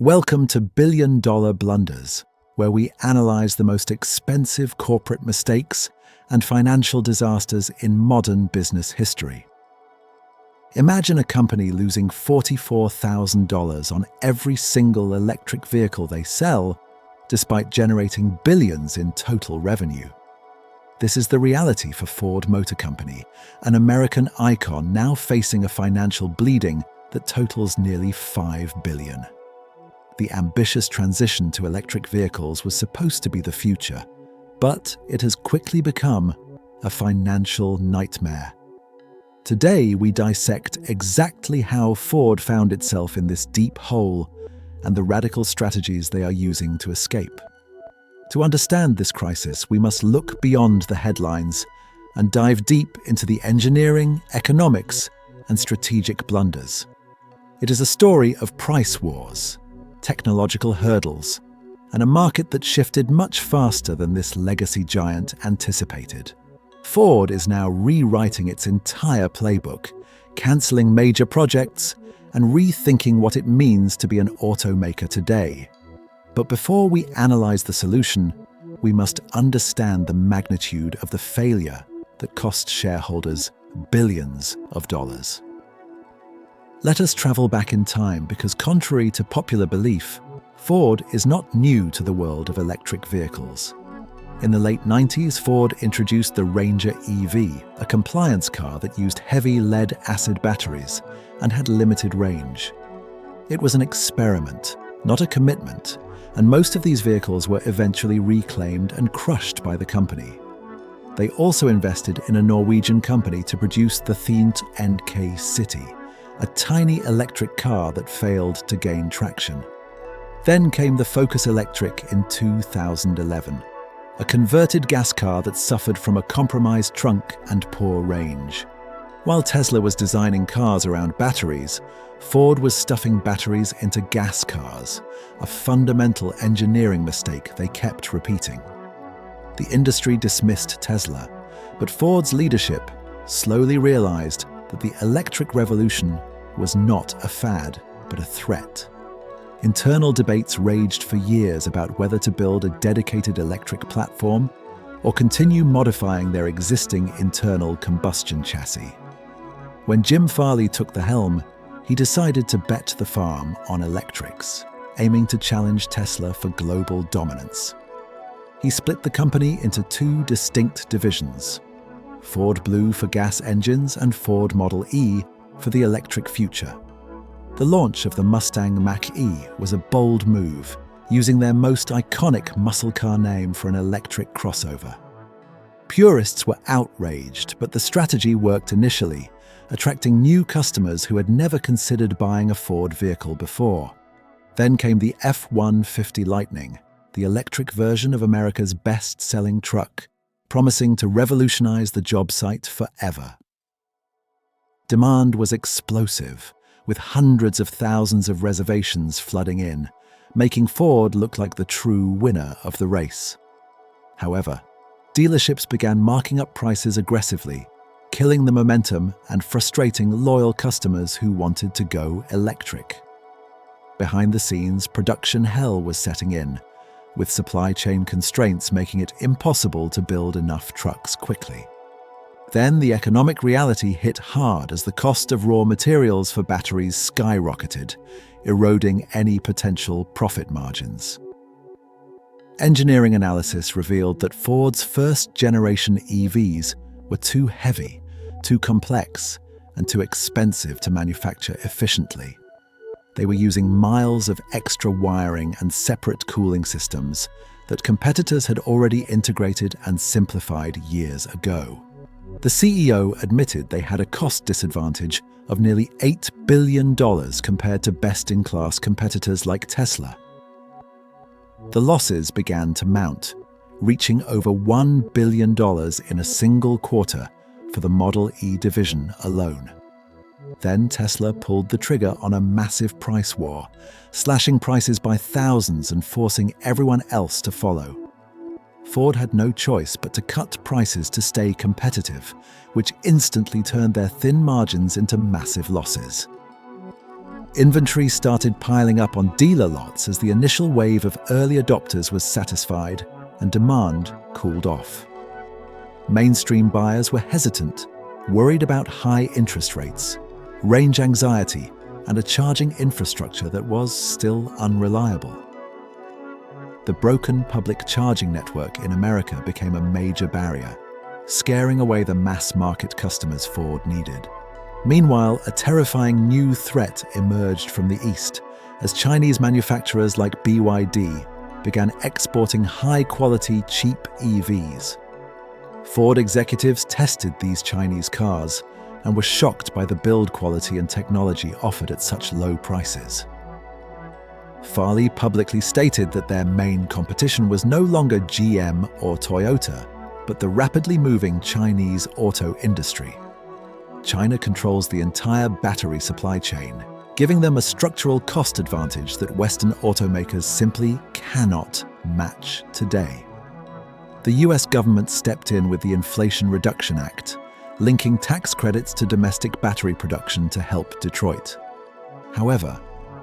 Welcome to Billion Dollar Blunders, where we analyze the most expensive corporate mistakes and financial disasters in modern business history. Imagine a company losing $44,000 on every single electric vehicle they sell, despite generating billions in total revenue. This is the reality for Ford Motor Company, an American icon now facing a financial bleeding that totals nearly $5 billion. The ambitious transition to electric vehicles was supposed to be the future, but it has quickly become a financial nightmare. Today, we dissect exactly how Ford found itself in this deep hole and the radical strategies they are using to escape. To understand this crisis, we must look beyond the headlines and dive deep into the engineering, economics, and strategic blunders. It is a story of price wars, technological hurdles, and a market that shifted much faster than this legacy giant anticipated. Ford is now rewriting its entire playbook, cancelling major projects and rethinking what it means to be an automaker today. But before we analyze the solution, we must understand the magnitude of the failure that cost shareholders billions of dollars. Let us travel back in time because, contrary to popular belief, Ford is not new to the world of electric vehicles. In the late 90s, Ford introduced the Ranger EV, a compliance car that used heavy lead-acid batteries and had limited range. It was an experiment, not a commitment, and most of these vehicles were eventually reclaimed and crushed by the company. They also invested in a Norwegian company to produce the Thient NK City, a tiny electric car that failed to gain traction. Then came the Focus Electric in 2011, a converted gas car that suffered from a compromised trunk and poor range. While Tesla was designing cars around batteries, Ford was stuffing batteries into gas cars, a fundamental engineering mistake they kept repeating. The industry dismissed Tesla, but Ford's leadership slowly realized that the electric revolution was not a fad, but a threat. Internal debates raged for years about whether to build a dedicated electric platform or continue modifying their existing internal combustion chassis. When Jim Farley took the helm, he decided to bet the farm on electrics, aiming to challenge Tesla for global dominance. He split the company into two distinct divisions: Ford Blue for gas engines and Ford Model E for the electric future. The launch of the Mustang Mach-E was a bold move, using their most iconic muscle car name for an electric crossover. Purists were outraged, but the strategy worked initially, attracting new customers who had never considered buying a Ford vehicle before. Then came the F-150 Lightning, the electric version of America's best-selling truck, promising to revolutionize the job site forever. Demand was explosive, with hundreds of thousands of reservations flooding in, making Ford look like the true winner of the race. However, dealerships began marking up prices aggressively, killing the momentum and frustrating loyal customers who wanted to go electric. Behind the scenes, production hell was setting in, with supply chain constraints making it impossible to build enough trucks quickly. Then the economic reality hit hard as the cost of raw materials for batteries skyrocketed, eroding any potential profit margins. Engineering analysis revealed that Ford's first-generation EVs were too heavy, too complex, and too expensive to manufacture efficiently. They were using miles of extra wiring and separate cooling systems that competitors had already integrated and simplified years ago. The CEO admitted they had a cost disadvantage of nearly $8 billion compared to best-in-class competitors like Tesla. The losses began to mount, reaching over $1 billion in a single quarter for the Model E division alone. Then Tesla pulled the trigger on a massive price war, slashing prices by thousands and forcing everyone else to follow. Ford had no choice but to cut prices to stay competitive, which instantly turned their thin margins into massive losses. Inventory started piling up on dealer lots as the initial wave of early adopters was satisfied and demand cooled off. Mainstream buyers were hesitant, worried about high interest rates, range anxiety, and a charging infrastructure that was still unreliable. The broken public charging network in America became a major barrier, scaring away the mass market customers Ford needed. Meanwhile, a terrifying new threat emerged from the East as Chinese manufacturers like BYD began exporting high-quality, cheap EVs. Ford executives tested these Chinese cars and were shocked by the build quality and technology offered at such low prices. Farley publicly stated that their main competition was no longer GM or Toyota, but the rapidly moving Chinese auto industry. China controls the entire battery supply chain, giving them a structural cost advantage that Western automakers simply cannot match today. The US government stepped in with the Inflation Reduction Act, linking tax credits to domestic battery production to help Detroit. However,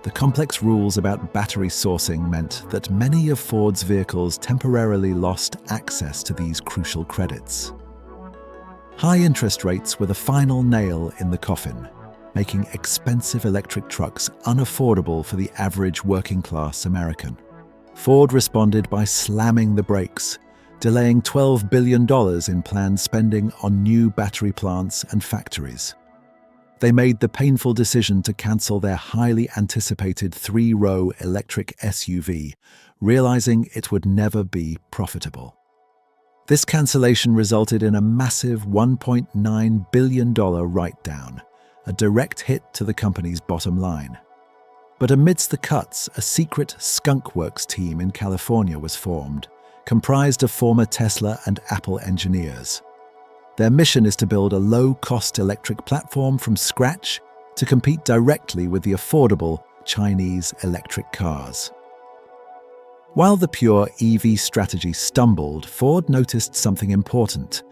the complex rules about battery sourcing meant that many of Ford's vehicles temporarily lost access to these crucial credits. High interest rates were the final nail in the coffin, making expensive electric trucks unaffordable for the average working-class American. Ford responded by slamming the brakes, delaying $12 billion in planned spending on new battery plants and factories. They made the painful decision to cancel their highly anticipated 3-row electric SUV, realizing it would never be profitable. This cancellation resulted in a massive $1.9 billion write-down, a direct hit to the company's bottom line. But amidst the cuts, a secret skunk works team in California was formed, comprised of former Tesla and Apple engineers. Their mission is to build a low-cost electric platform from scratch to compete directly with the affordable Chinese electric cars. While the pure EV strategy stumbled, Ford noticed something important.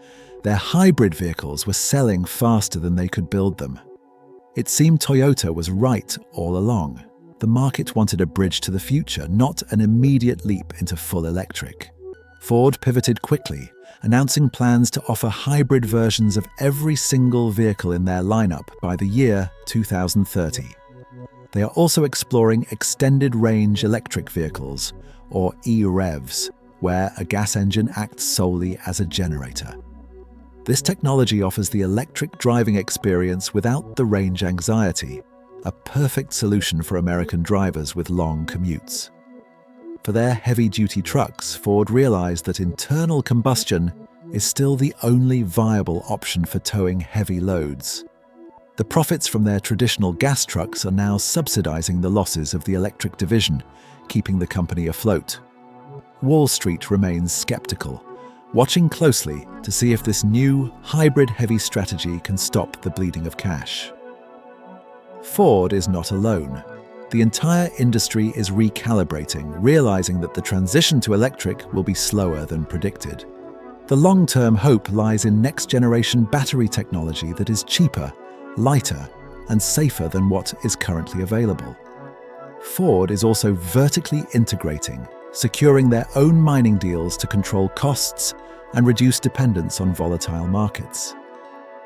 Their hybrid vehicles were selling faster than they could build them. It seemed Toyota was right all along. The market wanted a bridge to the future, not an immediate leap into full electric. Ford pivoted quickly, announcing plans to offer hybrid versions of every single vehicle in their lineup by the year 2030. They are also exploring extended-range electric vehicles, or EREVs, where a gas engine acts solely as a generator. This technology offers the electric driving experience without the range anxiety, a perfect solution for American drivers with long commutes. For their heavy-duty trucks, Ford realized that internal combustion is still the only viable option for towing heavy loads. The profits from their traditional gas trucks are now subsidizing the losses of the electric division, keeping the company afloat. Wall Street remains skeptical, watching closely to see if this new hybrid-heavy strategy can stop the bleeding of cash. Ford is not alone. The entire industry is recalibrating, realizing that the transition to electric will be slower than predicted. The long-term hope lies in next-generation battery technology that is cheaper, lighter, and safer than what is currently available. Ford is also vertically integrating, securing their own mining deals to control costs and reduce dependence on volatile markets.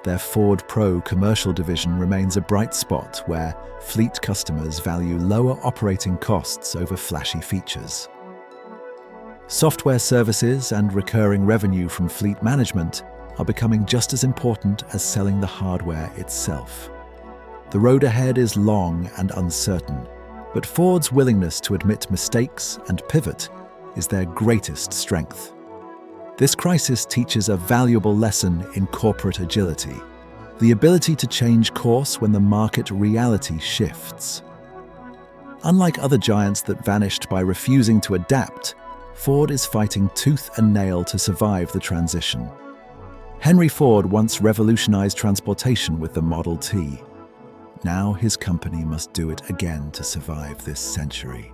Their Ford Pro commercial division remains a bright spot where fleet customers value lower operating costs over flashy features. Software services and recurring revenue from fleet management are becoming just as important as selling the hardware itself. The road ahead is long and uncertain, but Ford's willingness to admit mistakes and pivot is their greatest strength. This crisis teaches a valuable lesson in corporate agility, the ability to change course when the market reality shifts. Unlike other giants that vanished by refusing to adapt, Ford is fighting tooth and nail to survive the transition. Henry Ford once revolutionized transportation with the Model T. Now his company must do it again to survive this century.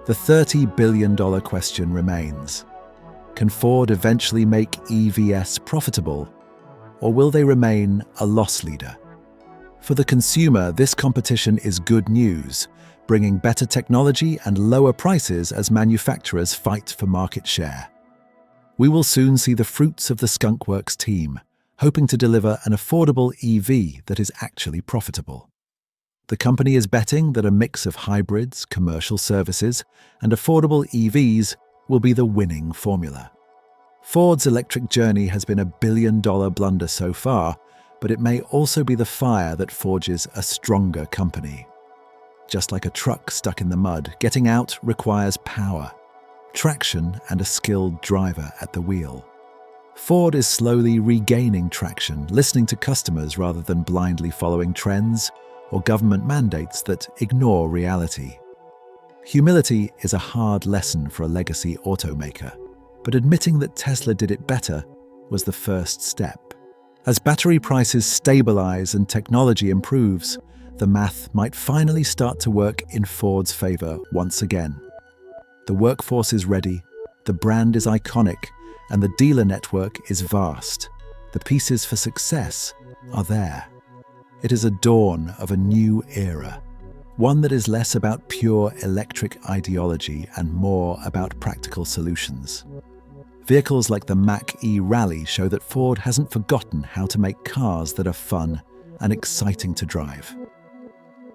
The $30 billion question remains. Can Ford eventually make EVs profitable, or will they remain a loss leader? For the consumer, this competition is good news, bringing better technology and lower prices as manufacturers fight for market share. We will soon see the fruits of the Skunk Works team, hoping to deliver an affordable EV that is actually profitable. The company is betting that a mix of hybrids, commercial services, and affordable EVs will be the winning formula. Ford's electric journey has been a billion-dollar blunder so far, but it may also be the fire that forges a stronger company. Just like a truck stuck in the mud, getting out requires power, traction, and a skilled driver at the wheel. Ford is slowly regaining traction, listening to customers rather than blindly following trends or government mandates that ignore reality. Humility is a hard lesson for a legacy automaker, but admitting that Tesla did it better was the first step. As battery prices stabilize and technology improves, the math might finally start to work in Ford's favor once again. The workforce is ready, the brand is iconic, and the dealer network is vast. The pieces for success are there. It is a dawn of a new era, one that is less about pure electric ideology and more about practical solutions. Vehicles like the Mach-E Rally show that Ford hasn't forgotten how to make cars that are fun and exciting to drive.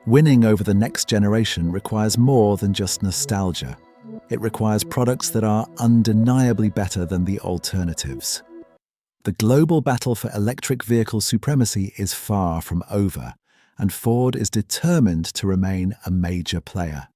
Winning over the next generation requires more than just nostalgia. It requires products that are undeniably better than the alternatives. The global battle for electric vehicle supremacy is far from over, and Ford is determined to remain a major player.